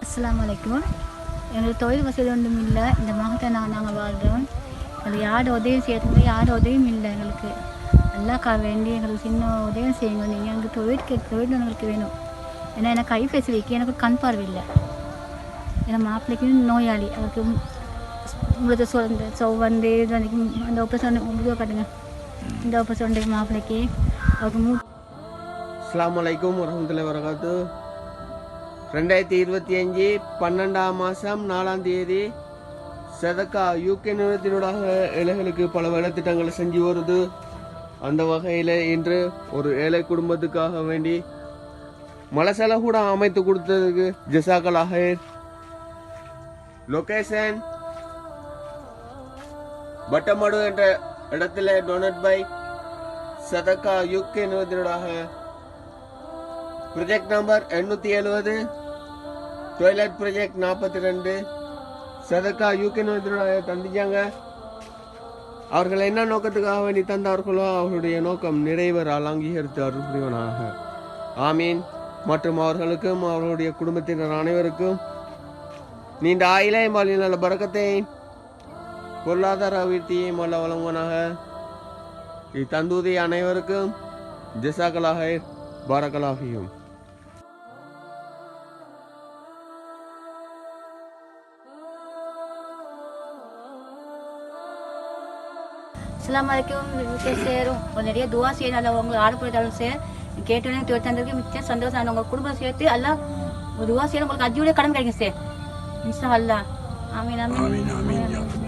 அஸ்ஸலாமு அலைக்கும். எங்களுக்கு தொழில் வசதி ஒன்றும் இல்லை. இந்த மாவட்டத்தில் நாங்கள் வாழ்கிறோம். அது யாரோட உதவியும் செய்யறதுக்கு யாரோட உதவியும் இல்லை. எங்களுக்கு எல்லாக்கா வேண்டி எங்களுக்கு சின்ன உதவியும் செய்யுங்க. நீங்கள் எங்களுக்கு தொழில் எங்களுக்கு வேணும். ஏன்னா எனக்கு கைபேசி வைக்க எனக்கு கண் பார்வை இல்லை. ஏன்னா மாப்பிள்ளைக்கு நோயாளி, அவருக்கு உங்களுக்கு வந்து இது வந்து அந்த ஆப்ரேஷன் முடிவு காட்டுங்க. இந்த ஆப்ரேஷன் மாப்பிள்ளைக்கு அவருக்கு அஸ்ஸலாமு அலைக்கும் வரஹ்மத்துல்லாஹி வரகாத்து. 2025 12ஆம் மாதம் 4ஆம் தேதி சதக்கா யூகே நிறுவனத்தினூடாக ஏழைகளுக்கு பல வேலைத்திட்டங்களை செஞ்சு வருது. அந்த வகையில் இன்று ஒரு ஏழை குடும்பத்துக்காக வேண்டி மலசல கூட அமைத்து கொடுத்ததுக்கு ஜஸாக்கல்லாஹ். லொகேஷன் பட்டமடு என்ற இடத்துல டொனட் பை சதக்கா யூகே நிறுவனத்தினூடாக. Project number 870, toilet project 42, Sadaqa UK நிறுவனத்தினூடாக தந்திச்சாங்க. அவர்கள் என்ன நோக்கத்துக்காக வேண்டி தந்தார்களோ அவர்களுடைய நோக்கம் நிறைவேறால் அங்கீகரித்து அருள் புரிவனாக. ஆமீன். மற்றும் அவர்களுக்கும் அவர்களுடைய குடும்பத்தினர் அனைவருக்கும் நீண்ட ஆயிலையும் பாலியல் நல்ல பரக்கத்தையும் பொருளாதார வீழ்த்தியையும் அல்ல வழங்குவனாக. இத்தந்துதி அனைவருக்கும் ஜஸாக்கல்லாஹ் பாரக்கல்லாஹியும். அஸ்ஸலாமு அலைக்கும். சேரும் நிறைய துவா செய்யணும். உங்களுக்கு ஆடப்படுத்தாலும் சார் கேட்டோன்னே தந்ததுக்கு மிச்சம் சந்தோஷம். உங்கள் குடும்பம் சேர்த்து எல்லாம் துவா செய்யணும். உங்களுக்கு அஜியோட கடன் கிடைக்கும் சார். இன்ஷா அல்லாஹ். ஆமீன் ஆமீன்.